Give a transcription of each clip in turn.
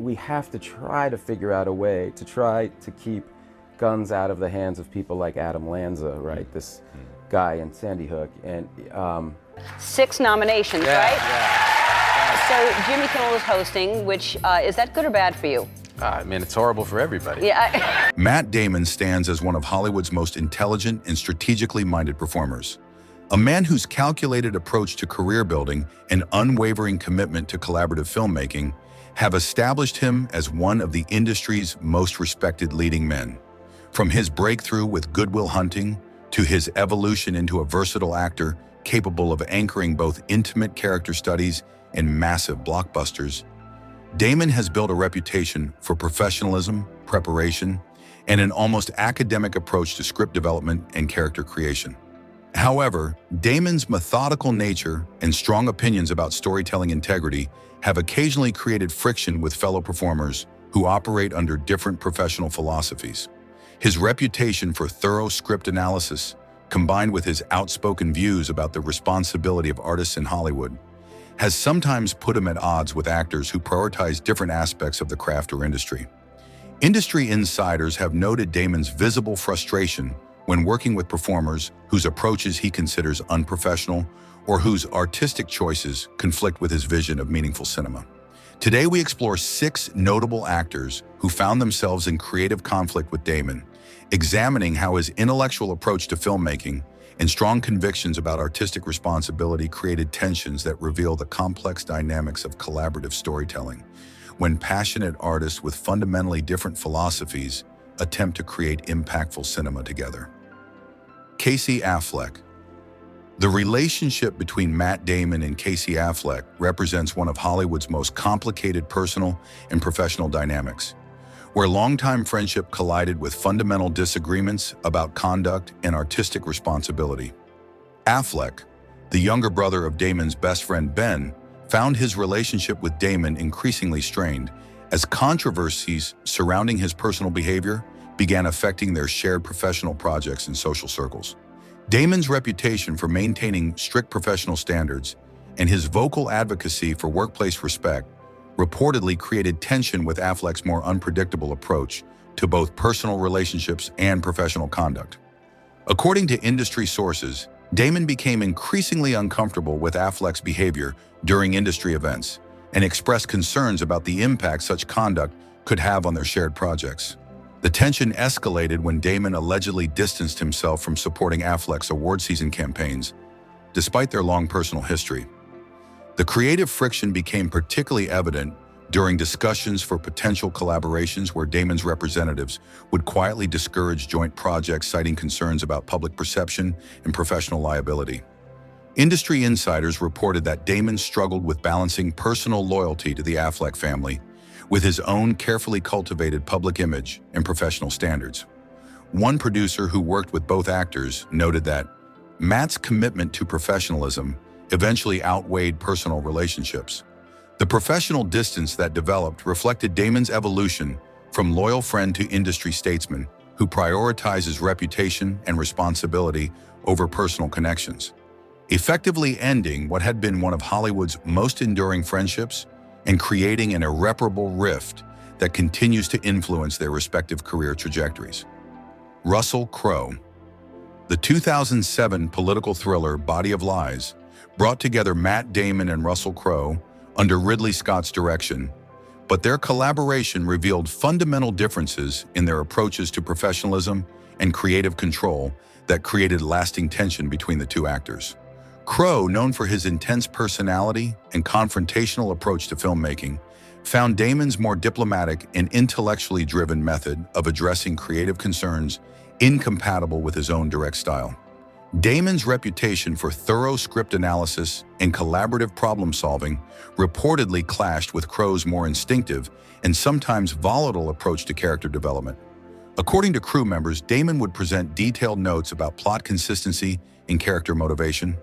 we have to try to figure out a way to try to keep guns out of the hands of people like Adam Lanza, right? This guy in Sandy Hook. And 6 nominations, right? Yeah. So Jimmy Kimmel is hosting, which is that good or bad for you? I mean, it's horrible for everybody. Yeah. Matt Damon stands as one of Hollywood's most intelligent and strategically minded performers. A man whose calculated approach to career building and unwavering commitment to collaborative filmmaking have established him as one of the industry's most respected leading men. From his breakthrough with Good Will Hunting to his evolution into a versatile actor capable of anchoring both intimate character studies and massive blockbusters, Damon has built a reputation for professionalism, preparation, and an almost academic approach to script development and character creation. However, Damon's methodical nature and strong opinions about storytelling integrity have occasionally created friction with fellow performers who operate under different professional philosophies. His reputation for thorough script analysis, combined with his outspoken views about the responsibility of artists in Hollywood, has sometimes put him at odds with actors who prioritize different aspects of the craft or industry. Industry insiders have noted Damon's visible frustration when working with performers whose approaches he considers unprofessional or whose artistic choices conflict with his vision of meaningful cinema. Today we explore 6 notable actors who found themselves in creative conflict with Damon, examining how his intellectual approach to filmmaking and strong convictions about artistic responsibility created tensions that reveal the complex dynamics of collaborative storytelling, when passionate artists with fundamentally different philosophies attempt to create impactful cinema together. Casey Affleck. The relationship between Matt Damon and Casey Affleck represents one of Hollywood's most complicated personal and professional dynamics, where longtime friendship collided with fundamental disagreements about conduct and artistic responsibility. Affleck, the younger brother of Damon's best friend Ben, found his relationship with Damon increasingly strained as controversies surrounding his personal behavior began affecting their shared professional projects and social circles. Damon's reputation for maintaining strict professional standards and his vocal advocacy for workplace respect reportedly created tension with Affleck's more unpredictable approach to both personal relationships and professional conduct. According to industry sources, Damon became increasingly uncomfortable with Affleck's behavior during industry events and expressed concerns about the impact such conduct could have on their shared projects. The tension escalated when Damon allegedly distanced himself from supporting Affleck's award season campaigns, despite their long personal history. The creative friction became particularly evident during discussions for potential collaborations where Damon's representatives would quietly discourage joint projects, citing concerns about public perception and professional liability. Industry insiders reported that Damon struggled with balancing personal loyalty to the Affleck family with his own carefully cultivated public image and professional standards. One producer who worked with both actors noted that Matt's commitment to professionalism eventually outweighed personal relationships. The professional distance that developed reflected Damon's evolution from loyal friend to industry statesman who prioritizes reputation and responsibility over personal connections, effectively ending what had been one of Hollywood's most enduring friendships and creating an irreparable rift that continues to influence their respective career trajectories. Russell Crowe. The 2007 political thriller Body of Lies brought together Matt Damon and Russell Crowe under Ridley Scott's direction, but their collaboration revealed fundamental differences in their approaches to professionalism and creative control that created lasting tension between the two actors. Crowe, known for his intense personality and confrontational approach to filmmaking, found Damon's more diplomatic and intellectually driven method of addressing creative concerns incompatible with his own direct style. Damon's reputation for thorough script analysis and collaborative problem-solving reportedly clashed with Crowe's more instinctive and sometimes volatile approach to character development. According to crew members, Damon would present detailed notes about plot consistency and character motivation,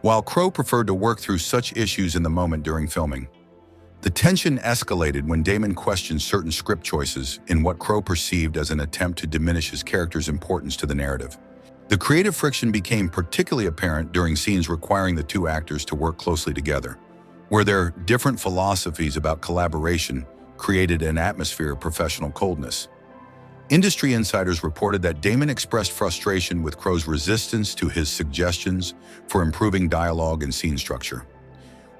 while Crowe preferred to work through such issues in the moment during filming. The tension escalated when Damon questioned certain script choices in what Crowe perceived as an attempt to diminish his character's importance to the narrative. The creative friction became particularly apparent during scenes requiring the two actors to work closely together, where their different philosophies about collaboration created an atmosphere of professional coldness. Industry insiders reported that Damon expressed frustration with Crowe's resistance to his suggestions for improving dialogue and scene structure.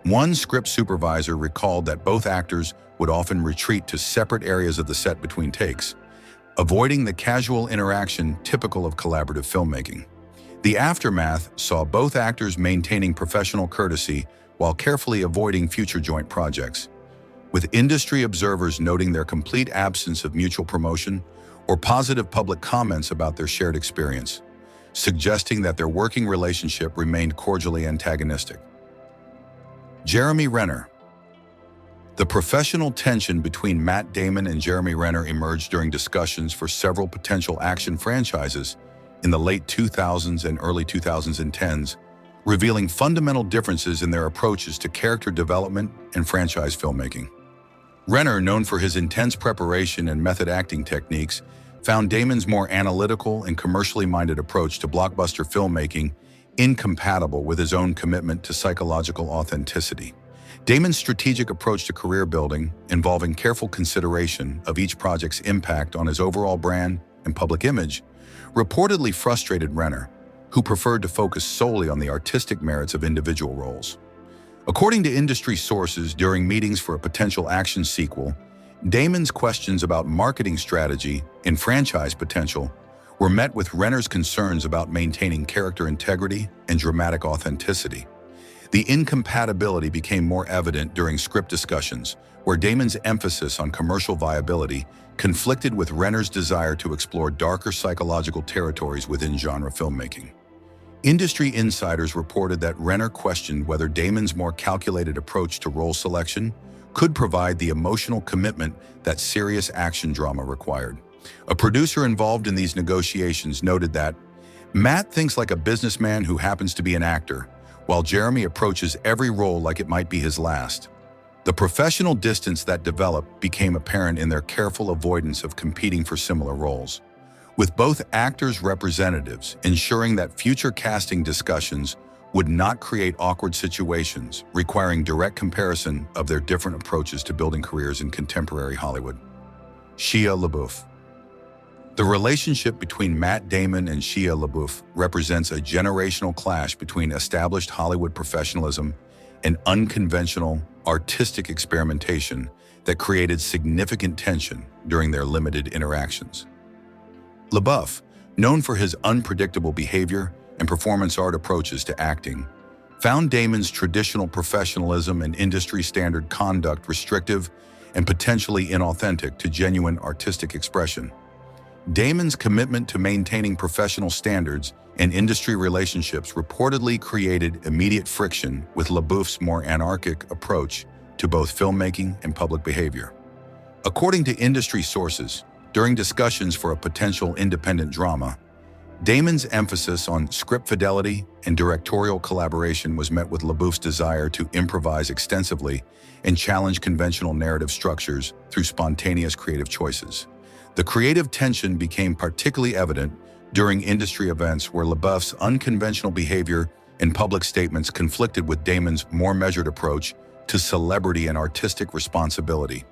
One script supervisor recalled that both actors would often retreat to separate areas of the set between takes, avoiding the casual interaction typical of collaborative filmmaking. The aftermath saw both actors maintaining professional courtesy while carefully avoiding future joint projects, with industry observers noting their complete absence of mutual promotion or positive public comments about their shared experience, suggesting that their working relationship remained cordially antagonistic. Jeremy Renner. The professional tension between Matt Damon and Jeremy Renner emerged during discussions for several potential action franchises in the late 2000s and early 2010s, revealing fundamental differences in their approaches to character development and franchise filmmaking. Renner, known for his intense preparation and method acting techniques, found Damon's more analytical and commercially minded approach to blockbuster filmmaking incompatible with his own commitment to psychological authenticity. Damon's strategic approach to career building, involving careful consideration of each project's impact on his overall brand and public image, reportedly frustrated Renner, who preferred to focus solely on the artistic merits of individual roles. According to industry sources, during meetings for a potential action sequel, Damon's questions about marketing strategy and franchise potential were met with Renner's concerns about maintaining character integrity and dramatic authenticity. The incompatibility became more evident during script discussions, where Damon's emphasis on commercial viability conflicted with Renner's desire to explore darker psychological territories within genre filmmaking. Industry insiders reported that Renner questioned whether Damon's more calculated approach to role selection could provide the emotional commitment that serious action drama required. A producer involved in these negotiations noted that Matt thinks like a businessman who happens to be an actor, while Jeremy approaches every role like it might be his last. The professional distance that developed became apparent in their careful avoidance of competing for similar roles, with both actors' representatives ensuring that future casting discussions would not create awkward situations requiring direct comparison of their different approaches to building careers in contemporary Hollywood. Shia LaBeouf. The relationship between Matt Damon and Shia LaBeouf represents a generational clash between established Hollywood professionalism and unconventional, artistic experimentation that created significant tension during their limited interactions. LaBeouf, known for his unpredictable behavior and performance art approaches to acting, found Damon's traditional professionalism and industry-standard conduct restrictive and potentially inauthentic to genuine artistic expression. Damon's commitment to maintaining professional standards and industry relationships reportedly created immediate friction with LaBeouf's more anarchic approach to both filmmaking and public behavior. According to industry sources, during discussions for a potential independent drama, Damon's emphasis on script fidelity and directorial collaboration was met with LaBeouf's desire to improvise extensively and challenge conventional narrative structures through spontaneous creative choices. The creative tension became particularly evident during industry events where LaBeouf's unconventional behavior and public statements conflicted with Damon's more measured approach to celebrity and artistic responsibility.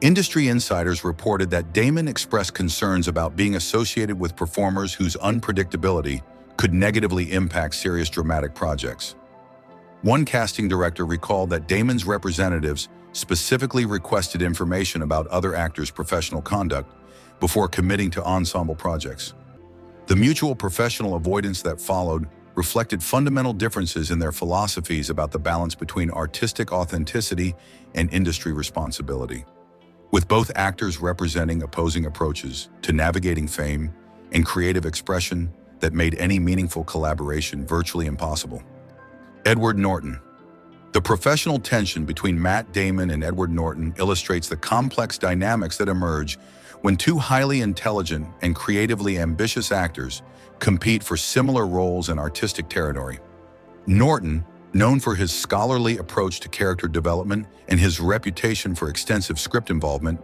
Industry insiders reported that Damon expressed concerns about being associated with performers whose unpredictability could negatively impact serious dramatic projects. One casting director recalled that Damon's representatives specifically requested information about other actors' professional conduct before committing to ensemble projects. The mutual professional avoidance that followed reflected fundamental differences in their philosophies about the balance between artistic authenticity and industry responsibility, with both actors representing opposing approaches to navigating fame and creative expression that made any meaningful collaboration virtually impossible. Edward Norton. The professional tension between Matt Damon and Edward Norton illustrates the complex dynamics that emerge when two highly intelligent and creatively ambitious actors compete for similar roles in artistic territory. Norton, known for his scholarly approach to character development and his reputation for extensive script involvement,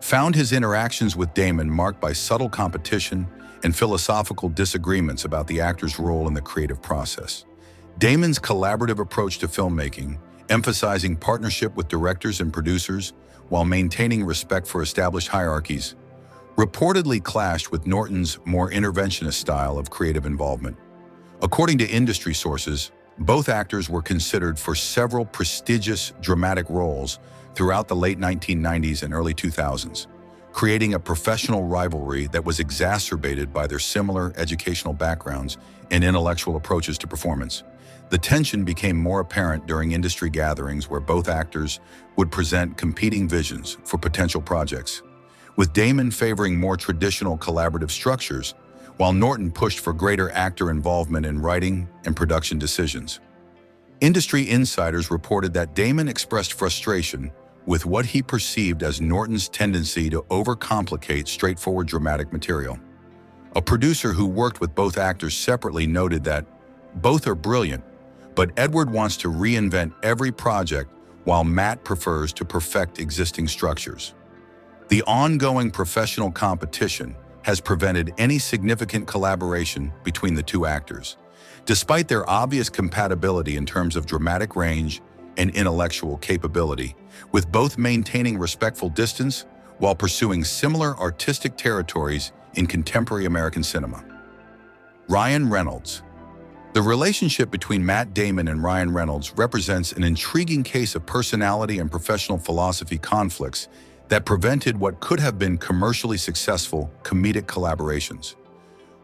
found his interactions with Damon marked by subtle competition and philosophical disagreements about the actor's role in the creative process. Damon's collaborative approach to filmmaking, emphasizing partnership with directors and producers, while maintaining respect for established hierarchies, reportedly clashed with Norton's more interventionist style of creative involvement. According to industry sources, both actors were considered for several prestigious dramatic roles throughout the late 1990s and early 2000s, creating a professional rivalry that was exacerbated by their similar educational backgrounds and intellectual approaches to performance. The tension became more apparent during industry gatherings where both actors would present competing visions for potential projects, with Damon favoring more traditional collaborative structures, while Norton pushed for greater actor involvement in writing and production decisions. Industry insiders reported that Damon expressed frustration with what he perceived as Norton's tendency to overcomplicate straightforward dramatic material. A producer who worked with both actors separately noted that both are brilliant, but Edward wants to reinvent every project while Matt prefers to perfect existing structures. The ongoing professional competition has prevented any significant collaboration between the two actors, despite their obvious compatibility in terms of dramatic range and intellectual capability, with both maintaining respectful distance while pursuing similar artistic territories in contemporary American cinema. Ryan Reynolds. The relationship between Matt Damon and Ryan Reynolds represents an intriguing case of personality and professional philosophy conflicts that prevented what could have been commercially successful comedic collaborations.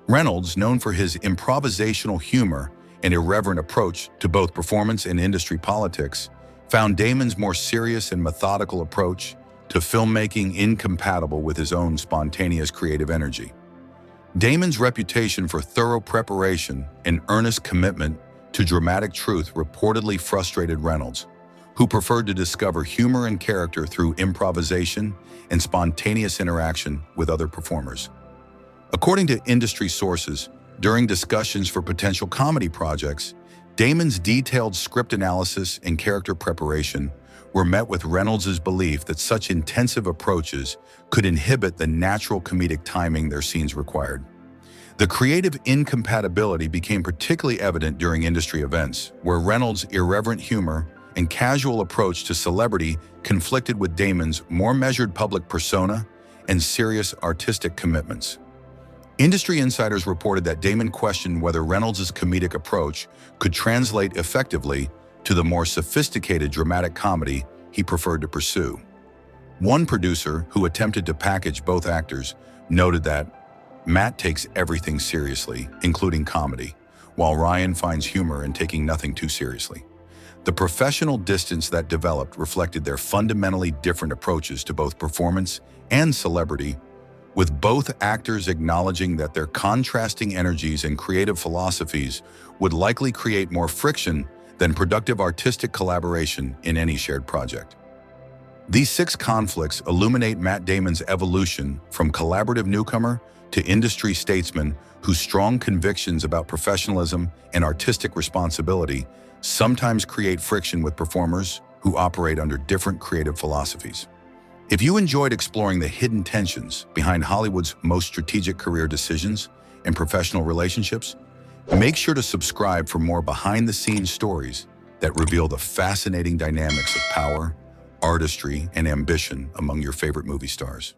Reynolds, known for his improvisational humor and irreverent approach to both performance and industry politics, found Damon's more serious and methodical approach to filmmaking incompatible with his own spontaneous creative energy. Damon's reputation for thorough preparation and earnest commitment to dramatic truth reportedly frustrated Reynolds, who preferred to discover humor and character through improvisation and spontaneous interaction with other performers. According to industry sources, during discussions for potential comedy projects, Damon's detailed script analysis and character preparation were met with Reynolds' belief that such intensive approaches could inhibit the natural comedic timing their scenes required. The creative incompatibility became particularly evident during industry events, where Reynolds' irreverent humor and casual approach to celebrity conflicted with Damon's more measured public persona and serious artistic commitments. Industry insiders reported that Damon questioned whether Reynolds' comedic approach could translate effectively to the more sophisticated dramatic comedy he preferred to pursue. One producer who attempted to package both actors noted that Matt takes everything seriously, including comedy, while Ryan finds humor in taking nothing too seriously. The professional distance that developed reflected their fundamentally different approaches to both performance and celebrity, with both actors acknowledging that their contrasting energies and creative philosophies would likely create more friction than productive artistic collaboration in any shared project. These 6 conflicts illuminate Matt Damon's evolution from collaborative newcomer to industry statesman whose strong convictions about professionalism and artistic responsibility sometimes create friction with performers who operate under different creative philosophies. If you enjoyed exploring the hidden tensions behind Hollywood's most strategic career decisions and professional relationships, make sure to subscribe for more behind-the-scenes stories that reveal the fascinating dynamics of power, artistry, and ambition among your favorite movie stars.